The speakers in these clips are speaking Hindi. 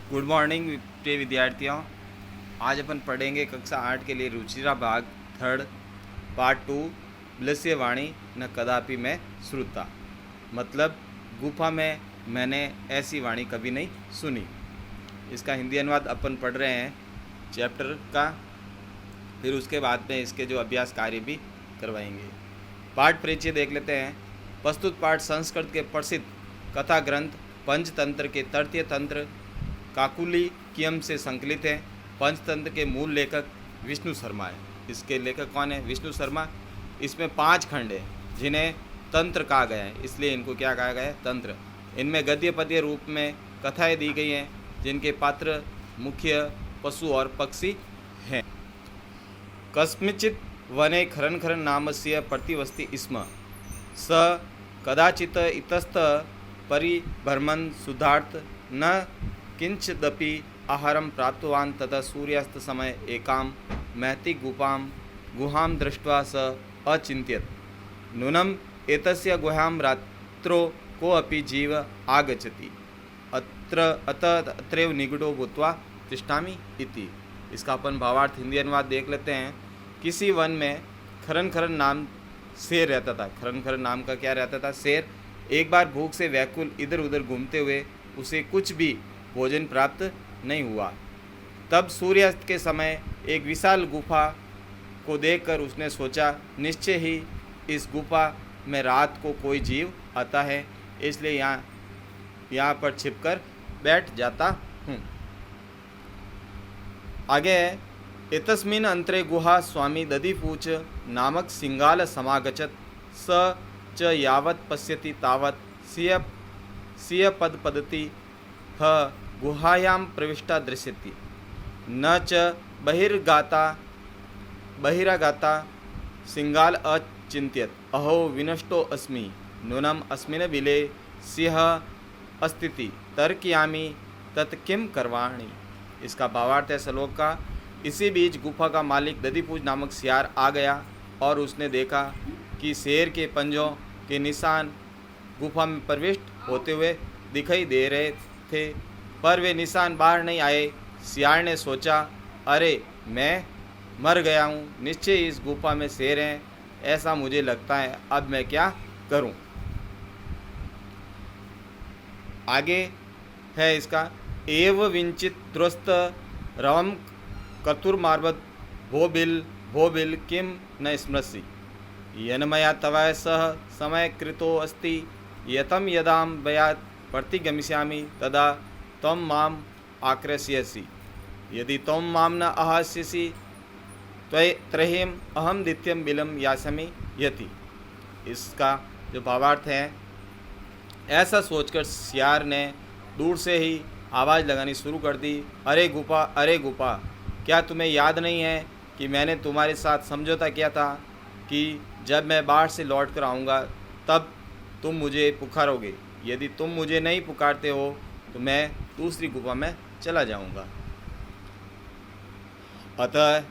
गुड मॉर्निंग प्रिय विद्यार्थियों। आज अपन पढ़ेंगे कक्षा 8 के लिए रुचिरा भाग थर्ड पार्ट 2 ब्लस्य वाणी न कदापि मैं श्रुता। मतलब गुफा में मैंने ऐसी वाणी कभी नहीं सुनी। इसका हिंदी अनुवाद अपन पढ़ रहे हैं चैप्टर का, फिर उसके बाद में इसके जो अभ्यास कार्य भी करवाएंगे। पाठ परिचय देख लेते हैं। प्रस्तुत पाठ संस्कृत के प्रसिद्ध कथा ग्रंथ पंचतंत्र के तृतीय तंत्र काकुली कियम से संकलित है। पंचतंत्र के मूल लेखक विष्णु शर्मा है। इसके लेखक कौन है? विष्णु शर्मा। इसमें 5 खंड है जिन्हें तंत्र कहा गया है, इसलिए इनको क्या कहा गया है? तंत्र। इनमें गद्य पद्य रूप में कथाएं दी गई हैं जिनके पात्र मुख्य पशु और पक्षी हैं। कस्मिचित् वने खरन खरन नामस्य प्रतिवस्ति स्म। स कदाचित् इतस्तः परिभ्रमन् शुद्धार्थ न किंचिदपि आहारं प्राप्तवान्। ततः सूर्यास्त समय एकां महती गुहां दृष्ट्वा स अचिन्त्यत्, नूनम् एतस्य गुहां रात्रौ कोऽपि जीव आगच्छति, अत्रैव निगूढो भूत्वा तिष्ठामि इति। इसका अपन भावार्थ हिंदी अनुवाद देख लेते हैं। किसी वन में खरन खरन नाम शेर रहता था। खरन खरन नाम का क्या रहता था? शेर। एक बार भूख से व्याकुल इधर उधर घूमते हुए उसे कुछ भी भोजन प्राप्त नहीं हुआ। तब सूर्यास्त के समय एक विशाल गुफा को देखकर उसने सोचा, निश्चय ही इस गुफा में रात को कोई जीव आता है, इसलिए यहाँ पर छिपकर बैठ जाता हूँ। आगे है, एतस्मिन् अंतरे गुहा स्वामी दधिपूच नामक सिंगाल समागच्छत्। स च यावत् पश्यति तावत् स्वीय पदपदति ह गुहायां प्रविष्टा दृश्यति, न च बहिरागाता सिंगाल अचिन्त्यत्। अहो विनष्टो अस्मि, नूनम् अस्मिन् बिले सिंह अस्तीति, तर्कयामि तत् किं करवाणि। इसका भावार्थ है श्लोक का। इसी बीच गुफा का मालिक दधिपूज नामक सियार आ गया और उसने देखा कि शेर के पंजों के निशान गुफा में प्रविष्ट होते हुए दिखाई दे रहे थे, पर वे निशान बाहर नहीं आए। सियार ने सोचा, अरे मैं मर गया हूँ, निश्चय इस गुफा में शेर हैं, ऐसा मुझे लगता है, अब मैं क्या करूँ। आगे है इसका, एव विंचित ध्रुस्त रवम कतुर्मार्बत भो बिल किम न स्मृसि, यन्मया तवः सह समय कृतो अस्ति, यतम यदां वयात् प्रतिगमिष्यामि तदा त्वं माम आक्रस्यसि, यदि त्वं माम न आहास्यसि त्रयीं अहम द्वितीयं बिलं यास्यामि यति। इसका जो भावार्थ है, ऐसा सोचकर सियार ने दूर से ही आवाज़ लगानी शुरू कर दी, अरे गुफा, अरे गुफा, क्या तुम्हें याद नहीं है कि मैंने तुम्हारे साथ समझौता किया था कि जब मैं बाहर से लौट कर आऊँगा तब तुम मुझे पुकारोगे। यदि तुम मुझे नहीं पुकारते हो तो मैं दूसरी गुफा में चला जाऊँगा। अतः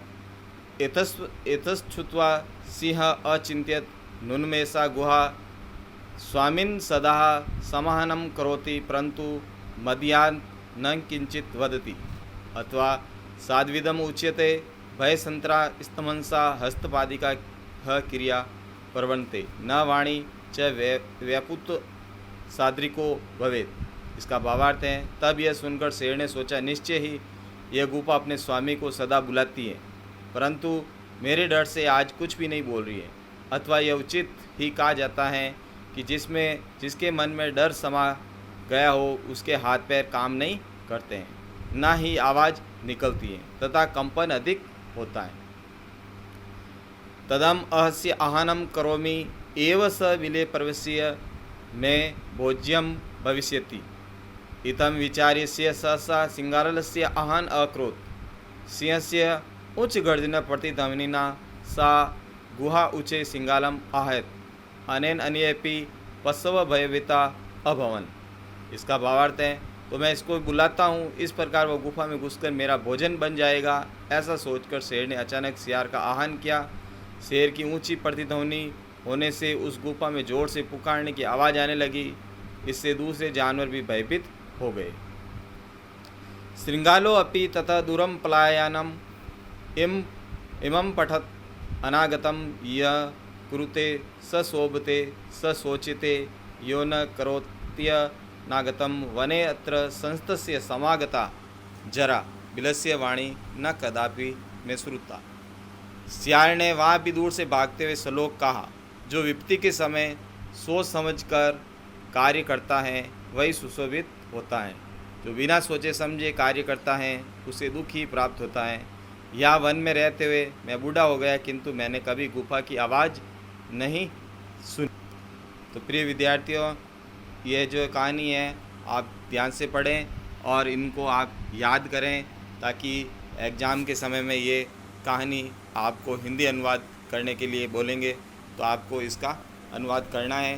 एतश्छुत्वा सिंह अचिन्त्यत्, नुन्मेषा गुहा स्वामिन् सदा समाहनं करोति, परन्तु मदीयान् न किंचित वदति। अथवा साध्विदम उच्यते, भयसंत्रा स्तमंसा हस्तपादिका ह क्रिया प्रवन्ते, न वाणी च व्यापुत साद्रिको भवेत्। इसका भावार्थ है, तब यह सुनकर शेर ने सोचा, निश्चय ही यह गुफा अपने स्वामी को सदा बुलाती है, परंतु मेरे डर से आज कुछ भी नहीं बोल रही है। अथवा यह उचित ही कहा जाता है कि जिसके मन में डर समा गया हो उसके हाथ पैर काम नहीं करते हैं, ना ही आवाज़ निकलती है तथा कंपन अधिक होता है। तदम अहस्य आहानम करोमि एव स विले प्रवेश्य में भोज्यम भविष्यति, इतम विचार्य सहसा सिंगारलस्य आहान अकरोत्। सिंहस्य उच्च गर्जना प्रतिध्वनिना सा गुहा उच्चे सिंगालम आहत, अनेन अन्येपि पशव भयभीता अभवन। इसका भावार्थ है, तो मैं इसको बुलाता हूँ, इस प्रकार वो गुफा में घुसकर मेरा भोजन बन जाएगा। ऐसा सोचकर शेर ने अचानक सियार का आह्वान किया। शेर की ऊंची प्रतिध्वनि होने से उस गुफा में जोर से पुकारने की आवाज़ आने लगी। इससे दूसरे जानवर भी भयभीत हो गए। श्रृंगालो अपि ततः दूरं पलायनम् इमं पठत् अनागतं यः कुरुते स शोभते स शोचिते यो न करोत्यनागतं वने अत्र संस्तस्य समागता जरा बिलस्य वाणी न कदापि में श्रुता। सियार ने वहाँ भी दूर से भागते हुए श्लोक कहा, जो विपत्ति के समय सोच समझकर कार्य करता है वही सुशोभित होता है, जो बिना सोचे समझे कार्य करता है उसे दुख ही प्राप्त होता है। यहाँ वन में रहते हुए मैं बूढ़ा हो गया, किंतु मैंने कभी गुफा की आवाज़ नहीं सुनी। तो प्रिय विद्यार्थियों, ये जो कहानी है आप ध्यान से पढ़ें और इनको आप याद करें, ताकि एग्ज़ाम के समय में ये कहानी आपको हिंदी अनुवाद करने के लिए बोलेंगे तो आपको इसका अनुवाद करना है।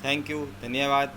थैंक यू, धन्यवाद।